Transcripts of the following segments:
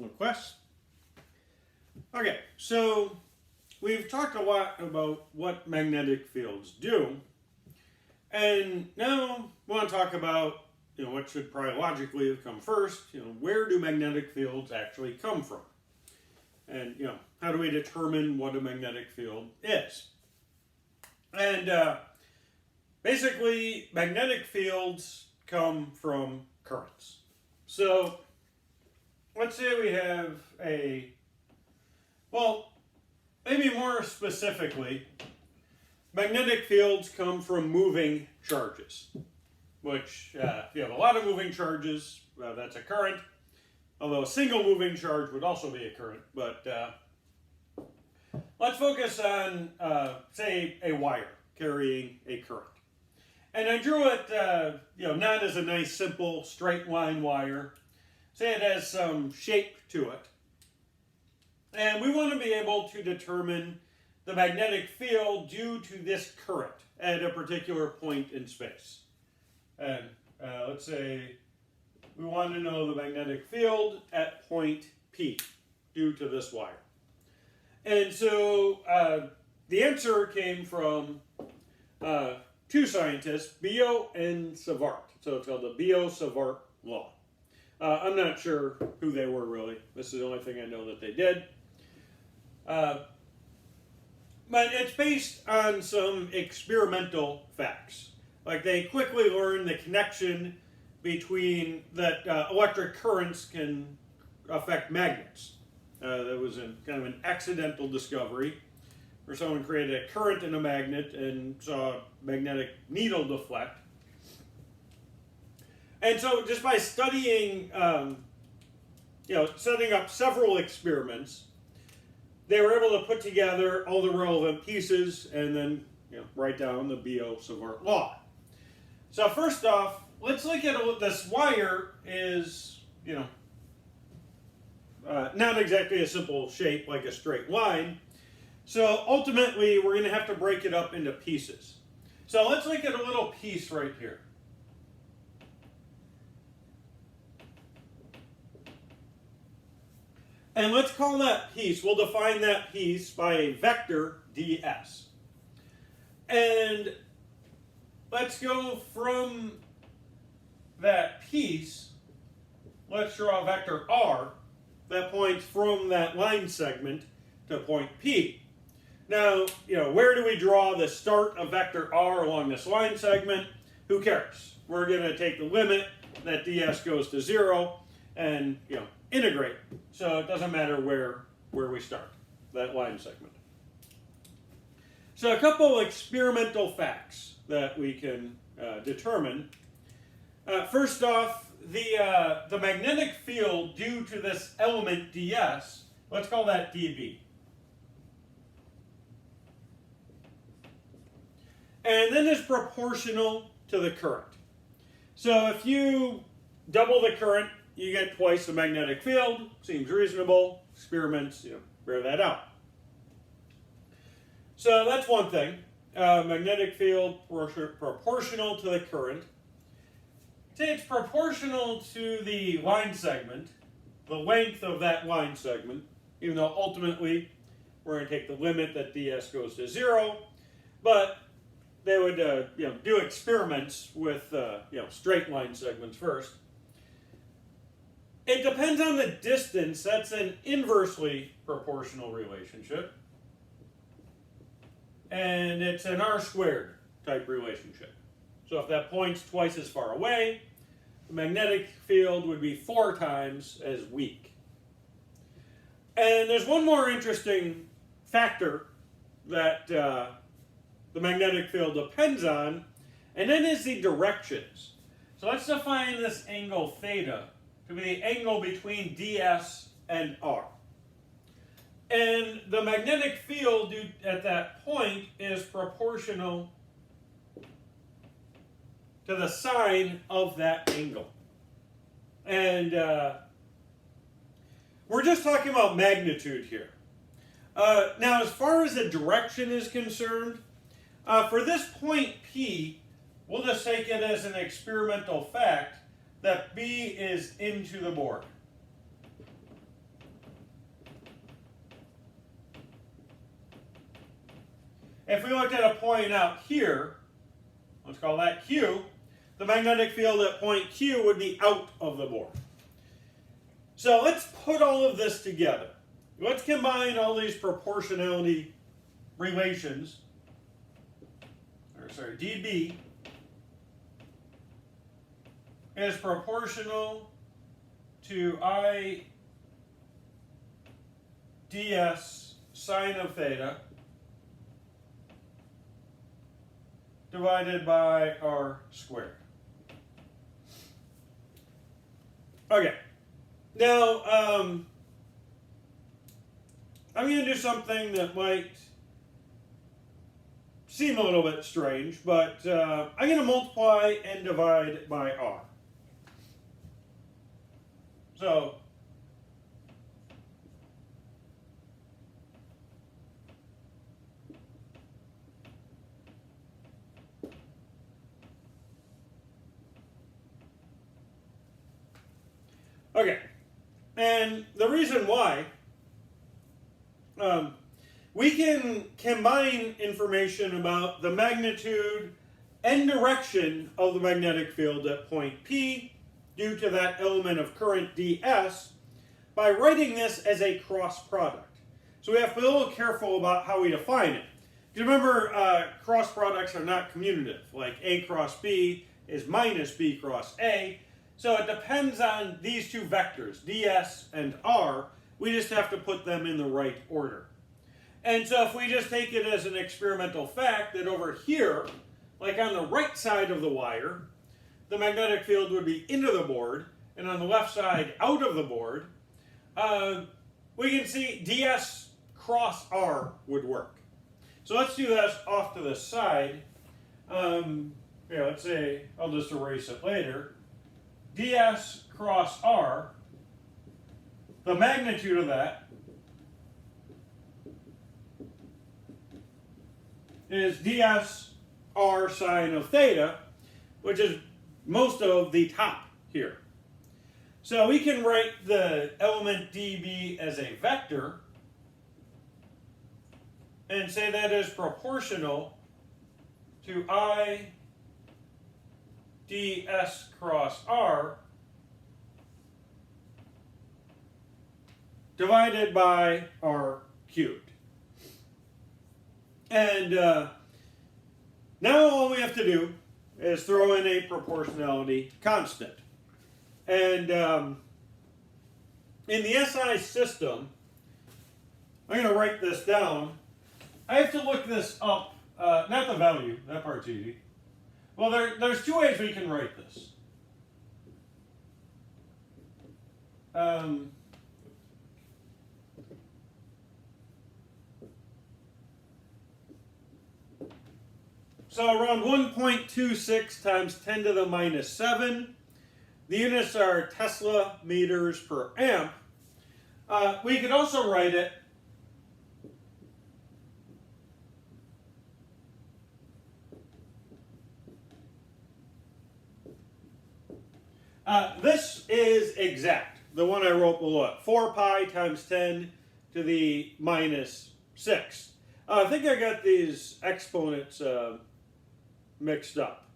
Quest. Okay, so we've talked a lot about what magnetic fields do, and now we want to talk about what should probably logically have come first. Where do magnetic fields actually come from, and how do we determine what a magnetic field is? And basically, magnetic fields come from currents. So let's say we have maybe more specifically, magnetic fields come from moving charges, which if you have a lot of moving charges, that's a current, although a single moving charge would also be a current. But let's focus on, say, a wire carrying a current. And I drew it, not as a nice, simple, straight line wire. Say it has some shape to it. And we want to be able to determine the magnetic field due to this current at a particular point in space. And let's say we want to know the magnetic field at point P due to this wire. And so the answer came from two scientists, Biot and Savart. So it's called the Biot-Savart law. I'm not sure who they were really. This is the only thing I know that they did. But it's based on some experimental facts. Like they quickly learned the connection between that electric currents can affect magnets. That was kind of an accidental discovery where someone created a current in a magnet and saw a magnetic needle deflect. And so just by studying, setting up several experiments, they were able to put together all the relevant pieces and then write down the Biot-Savart law. So first off, let's look at this wire is, not exactly a simple shape like a straight line. So ultimately, we're going to have to break it up into pieces. So let's look at a little piece right here. And let's call that piece, we'll define that piece by a vector ds. And let's go from that piece, let's draw a vector r that points from that line segment to point P. Now, where do we draw the start of vector r along this line segment? Who cares? We're going to take the limit that ds goes to 0 and, integrate. So it doesn't matter where we start, that line segment. So a couple experimental facts that we can determine. First off, the magnetic field due to this element ds, let's call that dB. And then it's proportional to the current. So if you double the current, you get twice the magnetic field. Seems reasonable. Experiments, bear that out. So that's one thing. Magnetic field proportional to the current. Say it's proportional to the line segment, the length of that line segment, even though ultimately we're going to take the limit that ds goes to 0. But they would do experiments with straight line segments first. It depends on the distance. That's an inversely proportional relationship. And it's an r squared type relationship. So if that point's twice as far away, the magnetic field would be 4 times as weak. And there's one more interesting factor that the magnetic field depends on, and that is the directions. So let's define this angle theta to be the angle between ds and r. And the magnetic field at that point is proportional to the sine of that angle. And we're just talking about magnitude here. Now, as far as the direction is concerned, for this point P, we'll just take it as an experimental fact that B is into the board. if we looked at a point out here, let's call that Q, the magnetic field at point Q would be out of the board. So let's put all of this together. Let's combine all these proportionality relations, dB is proportional to I ds sine of theta divided by r squared. Okay, now I'm going to do something that might seem a little bit strange, but I'm going to multiply and divide by r. So okay, and the reason why, we can combine information about the magnitude and direction of the magnetic field at point P due to that element of current ds by writing this as a cross product. So we have to be a little careful about how we define it. Do you remember cross products are not commutative, like A cross B is minus B cross A. So it depends on these two vectors, ds and r. We just have to put them in the right order. And so if we just take it as an experimental fact that over here, like on the right side of the wire, the magnetic field would be into the board, and on the left side out of the board, we can see ds cross r would work. So let's do this off to the side. Let's say, I'll just erase it later. ds cross r, the magnitude of that is ds r sine of theta, which is most of the top here. So we can write the element dB as a vector and say that is proportional to I ds cross r divided by r cubed. And now all we have to do is throw in a proportionality constant. And in the SI system, I'm going to write this down. I have to look this up, not the value, that part's easy. Well, there's two ways we can write this. So around 1.26 times 10 to the minus 7. The units are Tesla meters per amp. We could also write it this is exact, the one I wrote below it. 4 pi times 10 to the minus 6. I think I got these exponents mixed up.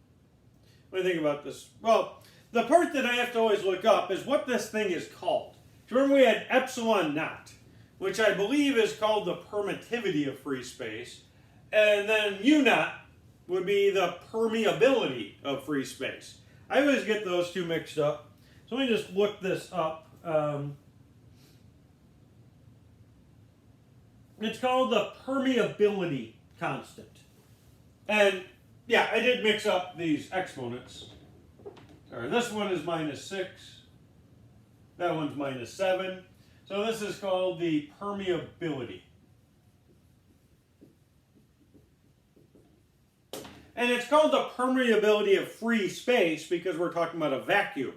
What do you think about this? Well, the part that I have to always look up is what this thing is called. Do you remember we had epsilon naught, which I believe is called the permittivity of free space, and then mu naught would be the permeability of free space. I always get those two mixed up. So let me just look this up. It's called the permeability constant. And yeah, I did mix up these exponents. Sorry, this one is minus 6. That one's minus 7. So this is called the permeability. And it's called the permeability of free space because we're talking about a vacuum.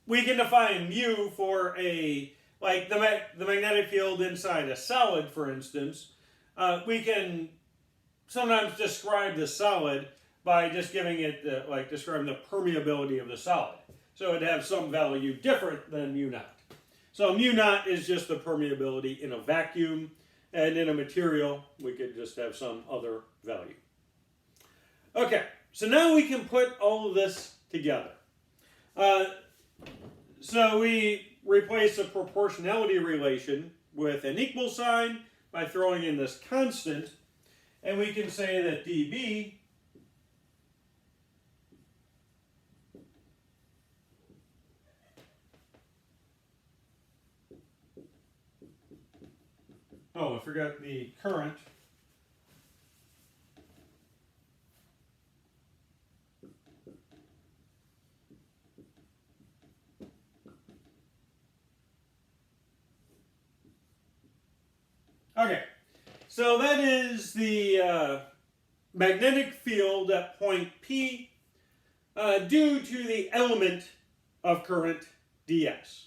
We can define mu for like the magnetic field inside a solid, for instance. We can sometimes describe the solid by just giving it, like describing the permeability of the solid. So it'd have some value different than mu naught. So mu naught is just the permeability in a vacuum. and in a material, we could just have some other value. Okay, so now we can put all of this together. So we replace a proportionality relation with an equal sign by throwing in this constant, and we can say that dB I forgot the current. Okay, so that is the magnetic field at point P due to the element of current ds.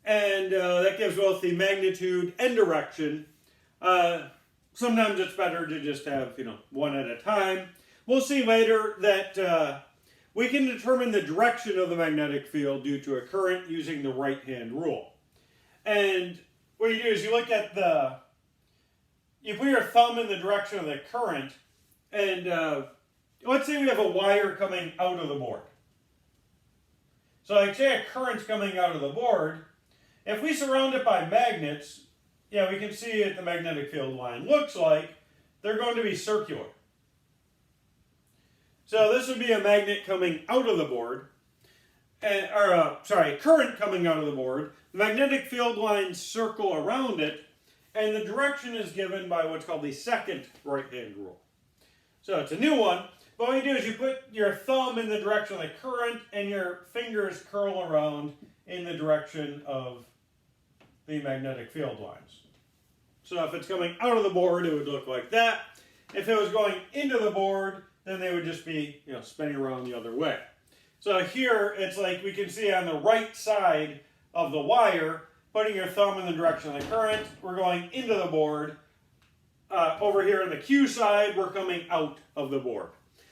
And that gives both the magnitude and direction. Sometimes it's better to just have, one at a time. We'll see later that we can determine the direction of the magnetic field due to a current using the right-hand rule. And what you do is you look at you put your thumb in the direction of the current, and let's say we have a wire coming out of the board. So like say a current's coming out of the board. If we surround it by magnets, we can see what the magnetic field line looks like. They're going to be circular. So this would be a magnet coming out of the board, current coming out of the board. The magnetic field lines circle around it, and the direction is given by what's called the second right-hand rule. So it's a new one, but what you do is you put your thumb in the direction of the current, and your fingers curl around in the direction of the magnetic field lines. So if it's coming out of the board, it would look like that. If it was going into the board, then they would just be, spinning around the other way. So here, it's like we can see on the right side of the wire, putting your thumb in the direction of the current, we're going into the board. Over here on the Q side, we're coming out of the board.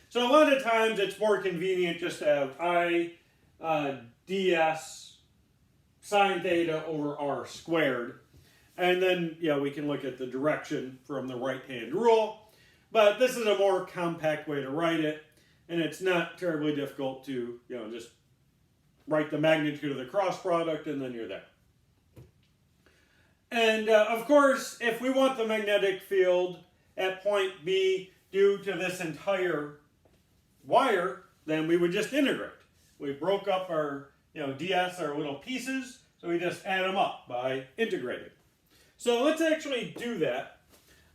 So a lot of times, it's more convenient just to have I ds sine theta over r squared. And then, we can look at the direction from the right-hand rule. But this is a more compact way to write it. And it's not terribly difficult to, just write the magnitude of the cross product, and then you're there. And, of course, if we want the magnetic field at point B due to this entire wire, then we would just integrate. We broke up our ds are little pieces, so we just add them up by integrating. So let's actually do that.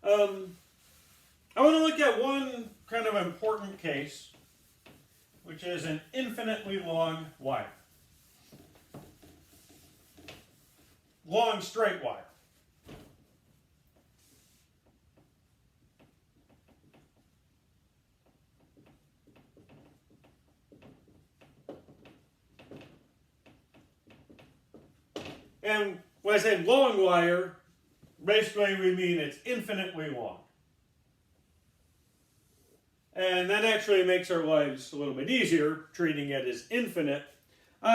I want to look at one kind of important case, which is an infinitely long wire. Long straight wire. And when I say long wire, basically we mean it's infinitely long. And that actually makes our lives a little bit easier, treating it as infinite.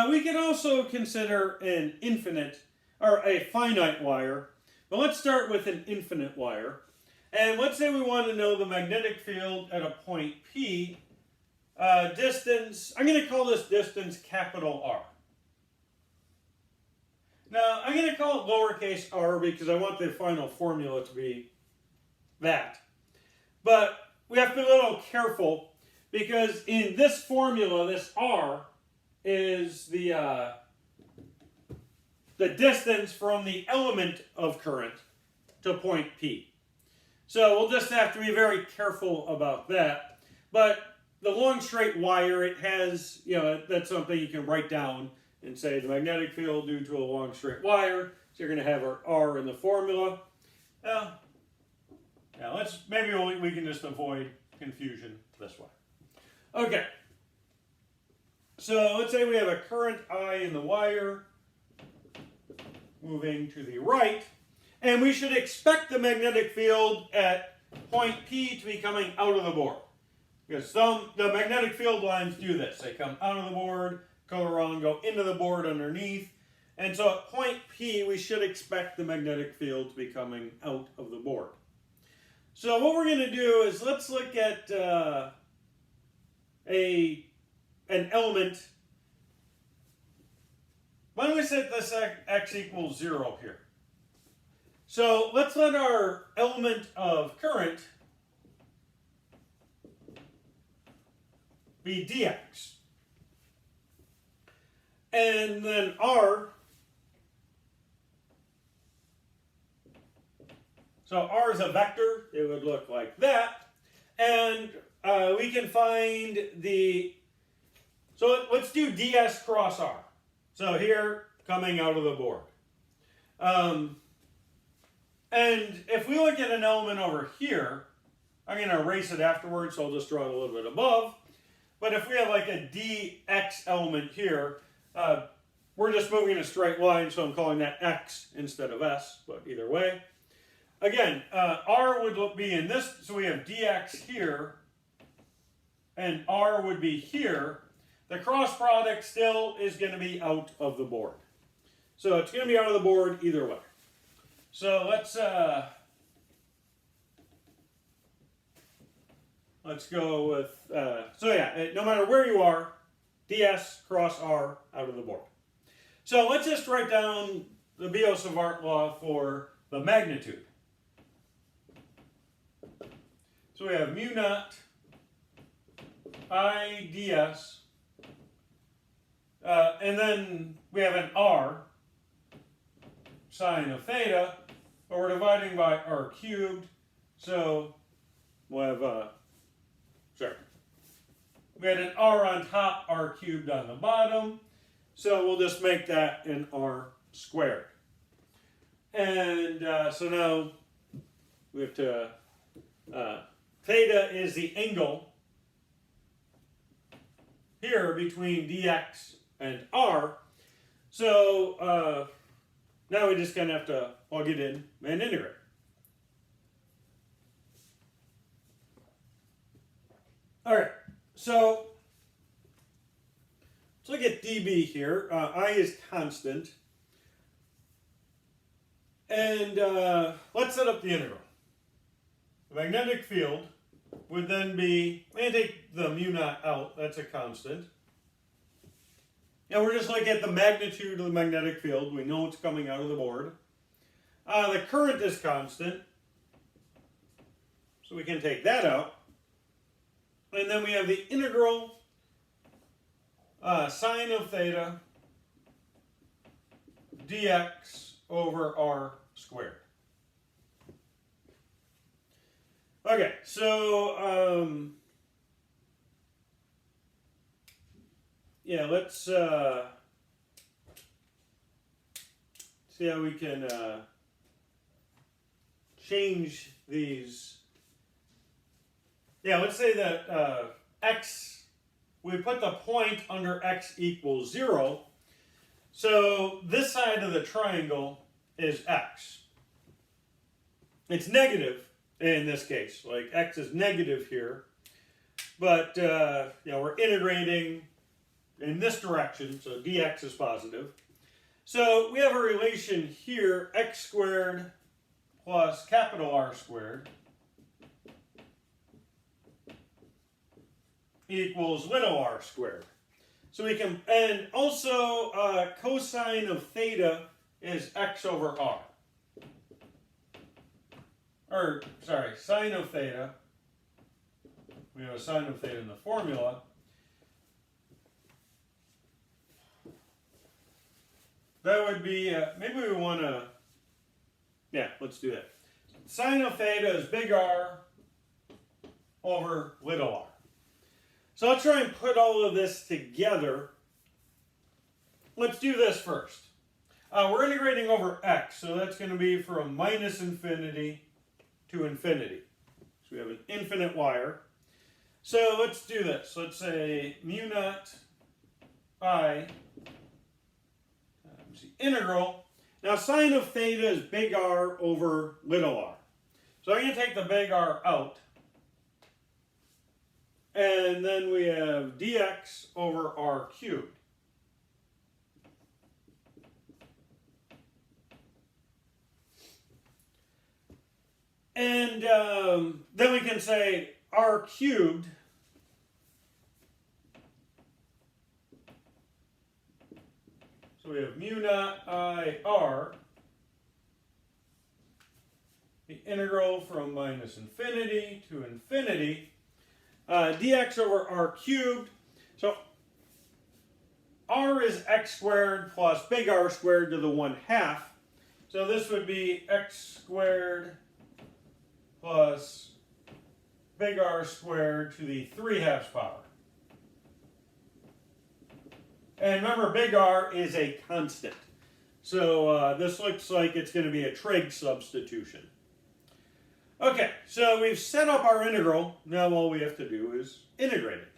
We can also consider an infinite, or a finite wire. But let's start with an infinite wire. And let's say we want to know the magnetic field at a point P. Distance, I'm going to call this distance capital R. Now, I'm going to call it lowercase r because I want the final formula to be that. But we have to be a little careful because in this formula, this r is the distance from the element of current to point P. So we'll just have to be very careful about that. But the long straight wire, it has, that's something you can write down and say the magnetic field due to a long straight wire. So you're going to have our R in the formula. Maybe we can just avoid confusion this way. Okay. So let's say we have a current I in the wire moving to the right. And we should expect the magnetic field at point P to be coming out of the board. Because the magnetic field lines do this. They come out of the board, go around, go into the board underneath. And so at point P, we should expect the magnetic field to be coming out of the board. So what we're going to do is let's look at an element. Why don't we set this x equals 0 here? So let's let our element of current be dx. And then R, so R is a vector, it would look like that. And we can find so let's do ds cross R. So here, coming out of the board. And if we look at an element over here, I'm going to erase it afterwards, so I'll just draw it a little bit above. But if we have like a dx element here, we're just moving in a straight line, so I'm calling that x instead of s, but either way. Again, R would be in this, so we have dx here, and R would be here. The cross product still is going to be out of the board. So it's going to be out of the board either way. So let's go with, so yeah, no matter where you are, ds cross R out of the board. So let's just write down the Savart law for the magnitude. So we have mu naught I ds, and then we have an R sine of theta, but we're dividing by R cubed, so we'll have, we had an R on top, R cubed on the bottom, so we'll just make that an R squared. And so now we have to, theta is the angle here between dx and R. So now we just kind of have to plug it in and integrate. All right, so let's look at dB here. I is constant. And let's set up the integral. The magnetic field would then be, I'm going to take the mu naught out, that's a constant. And we're just looking at the magnitude of the magnetic field. We know it's coming out of the board. The current is constant, so we can take that out. And then we have the integral sine of theta dx over R squared. Okay, so yeah, let's see how we can change these. Yeah, let's say that x, we put the point under x equals 0. So this side of the triangle is x. It's negative in this case, like x is negative here. But we're integrating in this direction, so dx is positive. So we have a relation here, x squared plus capital R squared equals little r squared. So we can, and also cosine of theta is x over r. Or, sorry, sine of theta. We have a sine of theta in the formula. That would be, maybe we want to, yeah, let's do that. Sine of theta is big R over little r. So let's try and put all of this together. Let's do this first. We're integrating over x, so that's going to be from minus infinity to infinity. So we have an infinite wire. So let's do this. Let's say mu naught I integral. Now sine of theta is big R over little r. So I'm going to take the big R out. And then we have dx over r cubed. And then we can say r cubed so we have mu naught I r, the integral from minus infinity to infinity, dx over r cubed. So r is x squared plus big R squared to the 1/2. So this would be x squared plus big R squared to the 3/2 power. And remember, big R is a constant. So this looks like it's going to be a trig substitution. Okay, so we've set up our integral. Now all we have to do is integrate it.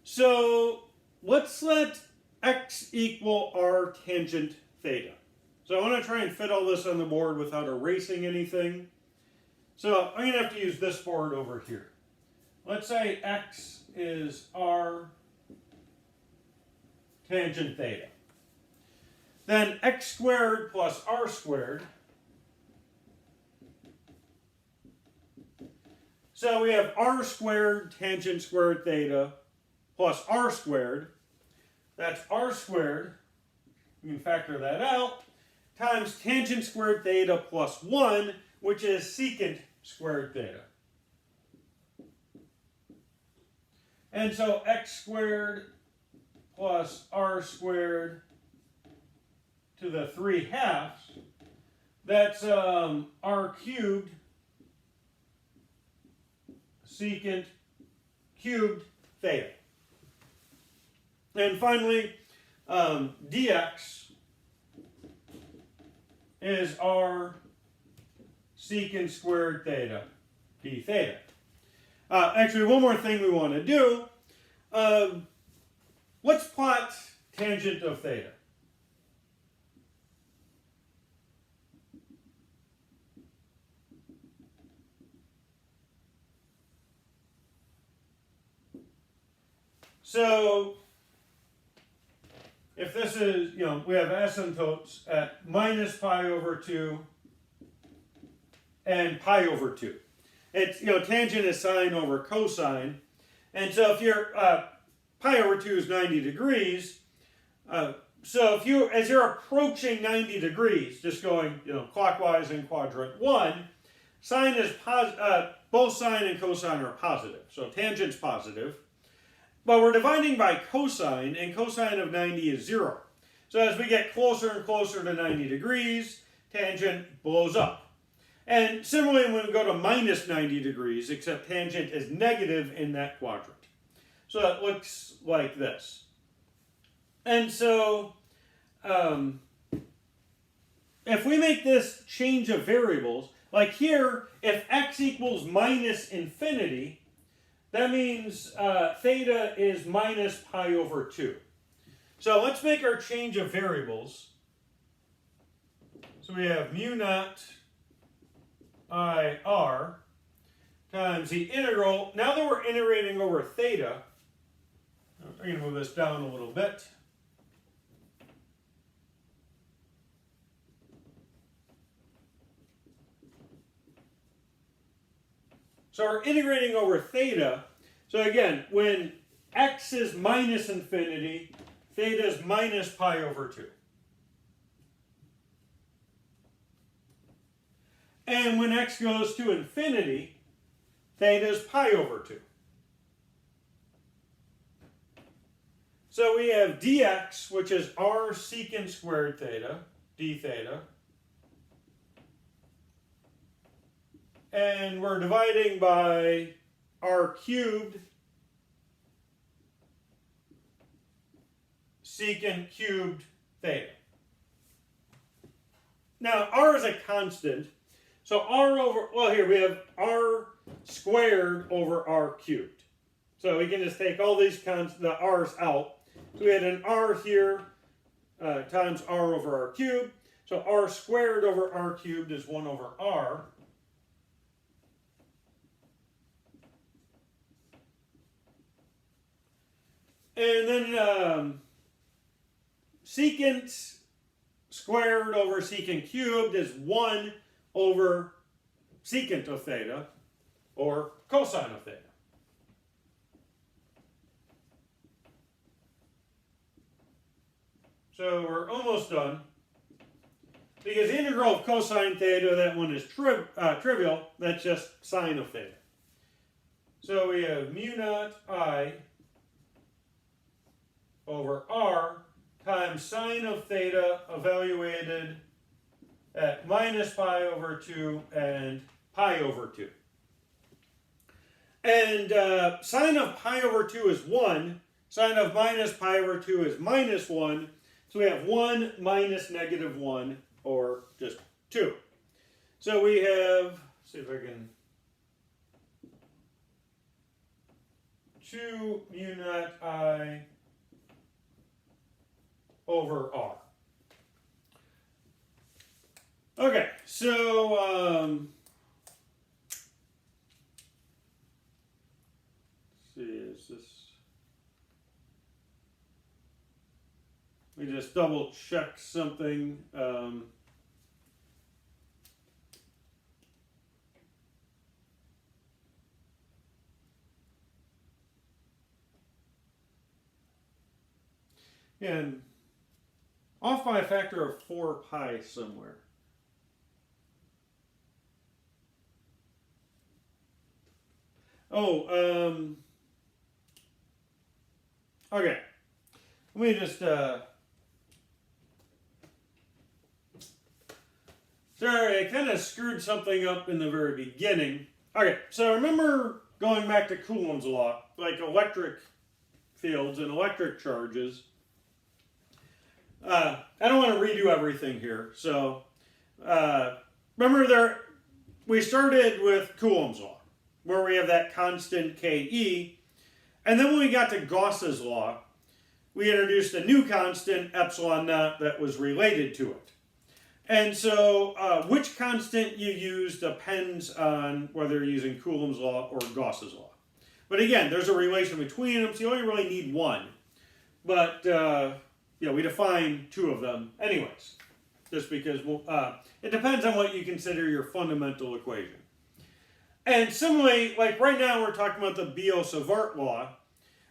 So let's let x equal r tangent theta. So I want to try and fit all this on the board without erasing anything. So I'm going to have to use this board over here. Let's say x is r tangent theta. Then x squared plus r squared. So we have r squared tangent squared theta plus r squared. That's r squared, we can factor that out, times tangent squared theta plus 1, which is secant squared theta. And so x squared plus r squared to the 3/2, that's r cubed secant cubed theta. And finally, dx is r secant squared theta, d theta. Actually, one more thing we want to do. Let's plot tangent of theta. So if this is, we have asymptotes at minus pi over 2 and pi over 2. It's, tangent is sine over cosine. And so if you're, pi over 2 is 90 degrees. So if you, as you're approaching 90 degrees, just going, clockwise in quadrant 1, sine is both sine and cosine are positive. So tangent's positive. But we're dividing by cosine, and cosine of 90 is 0. So as we get closer and closer to 90 degrees, tangent blows up. And similarly, when we go to minus 90 degrees, except tangent is negative in that quadrant. So it looks like this. And so, if we make this change of variables, like here, if x equals minus infinity, that means theta is minus pi over 2. So let's make our change of variables. So we have mu naught I r times the integral. Now that we're integrating over theta, I'm going to move this down a little bit. So we're integrating over theta. So again, when x is minus infinity, theta is minus pi over 2. And when x goes to infinity, theta is pi over 2. So we have dx, which is r secant squared theta, d theta. And we're dividing by r cubed secant cubed theta. Now, r is a constant. So r over, well, here we have r squared over r cubed. So we can just take all these the r's out. So we had an r here times r over r cubed. So r squared over r cubed is 1 over r. And then secant squared over secant cubed is 1 over secant of theta or cosine of theta. So we're almost done. Because the integral of cosine theta, that one is trivial. That's just sine of theta. So we have mu naught I over r times sine of theta evaluated at minus pi over 2 and pi over 2. And sine of pi over 2 is 1. Sine of minus pi over 2 is minus 1. So we have 1 minus negative 1, or just 2. So we have, see if I can, 2 mu naught I over r. Okay, so let's see, is this? Let me just double check something. And off by a factor of 4 pi somewhere. Oh, okay. Let me just, sorry, I kind of screwed something up in the very beginning. Okay, so remember going back to Coulomb's law, like electric fields and electric charges. I don't want to redo everything here. So remember we started with Coulomb's law, where we have that constant Ke. And then when we got to Gauss's law, we introduced a new constant, epsilon naught, that was related to it. And so which constant you use depends on whether you're using Coulomb's law or Gauss's law. But again, there's a relation between them, so you only really need one. But we define 2 of them anyways, just because it depends on what you consider your fundamental equation. And similarly, like right now we're talking about the Biot-Savart law,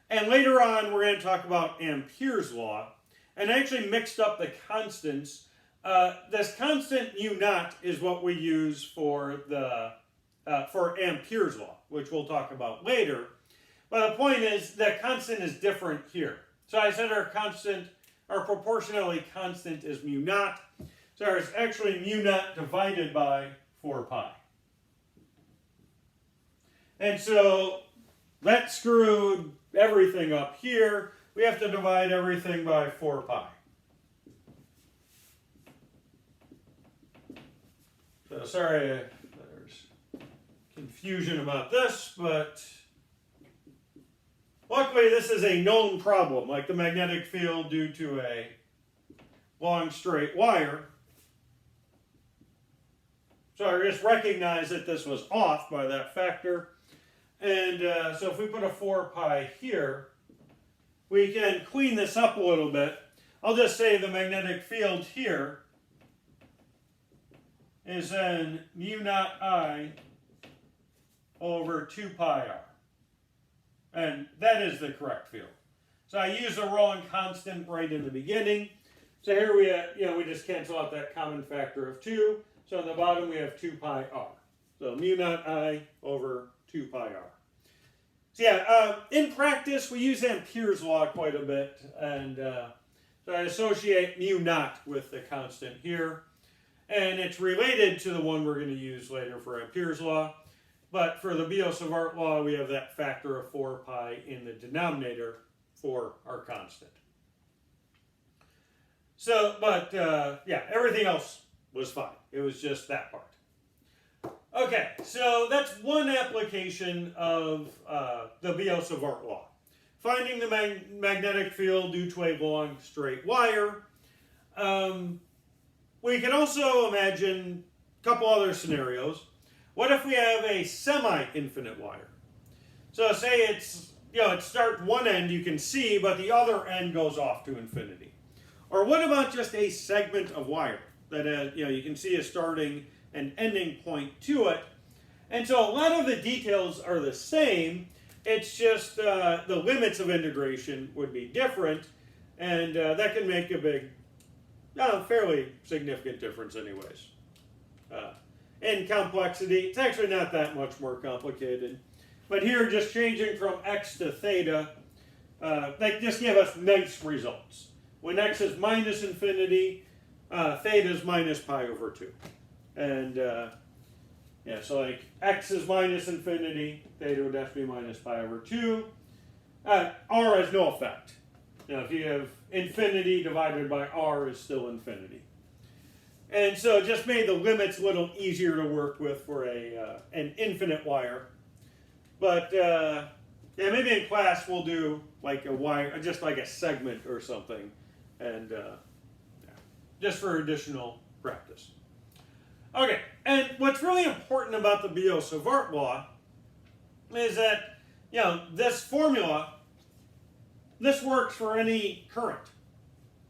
and later on we're going to talk about Ampere's law, and I actually mixed up the constants. This constant mu naught is what we use for Ampere's law, which we'll talk about later. But the point is that constant is different here. So I said our proportionality constant is mu naught. So it's actually mu naught divided by 4 pi. And so that screwed everything up here. We have to divide everything by 4 pi. So sorry, there's confusion about this, but luckily this is a known problem, like the magnetic field due to a long straight wire. So I just recognized that this was off by that factor. And so if we put a 4 pi here, we can clean this up a little bit. I'll just say the magnetic field here is then mu naught I over 2 pi r. And that is the correct field. So I used the wrong constant right in the beginning. So here we just cancel out that common factor of 2. So on the bottom we have 2 pi r. So mu naught I over 2 pi r. So yeah, in practice we use Ampere's law quite a bit, and so I associate mu naught with the constant here, and it's related to the one we're going to use later for Ampere's law. But for the Biot-Savart law, we have that factor of 4 pi in the denominator for our constant. So, but everything else was fine. It was just that part. Okay, so that's one application of the Biot-Savart law. Finding the magnetic field due to a long straight wire. We can also imagine a couple other scenarios. What if we have a semi-infinite wire? So say it starts one end you can see, but the other end goes off to infinity. Or what about just a segment of wire that you can see a starting and ending point to it, And so a lot of the details are the same. It's just the limits of integration would be different, and that can make a big, fairly significant difference anyways. In complexity, it's actually not that much more complicated. But here, just changing from x to theta, they just give us nice results. When x is minus infinity, theta is minus pi over 2. And yeah, so like x is minus infinity, theta would have to be minus pi over 2. R has no effect. If you have infinity divided by r is still infinity. And so it just made the limits a little easier to work with for an infinite wire. But yeah, maybe in class we'll do like a wire, just like a segment or something, and just for additional practice. Okay, and what's really important about the Biot-Savart law is that, this formula, this works for any current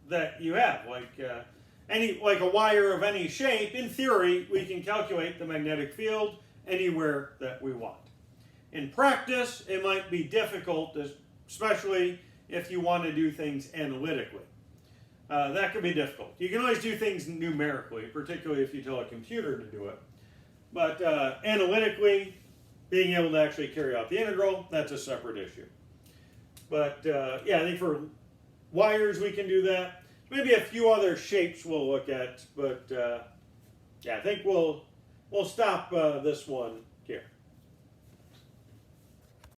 that you have, like a wire of any shape. In theory, we can calculate the magnetic field anywhere that we want. In practice, it might be difficult, especially if you want to do things analytically. That can be difficult. You can always do things numerically, particularly if you tell a computer to do it. But analytically, being able to actually carry out the integral, that's a separate issue. But yeah, I think for wires we can do that. Maybe a few other shapes we'll look at, but yeah, I think we'll stop this one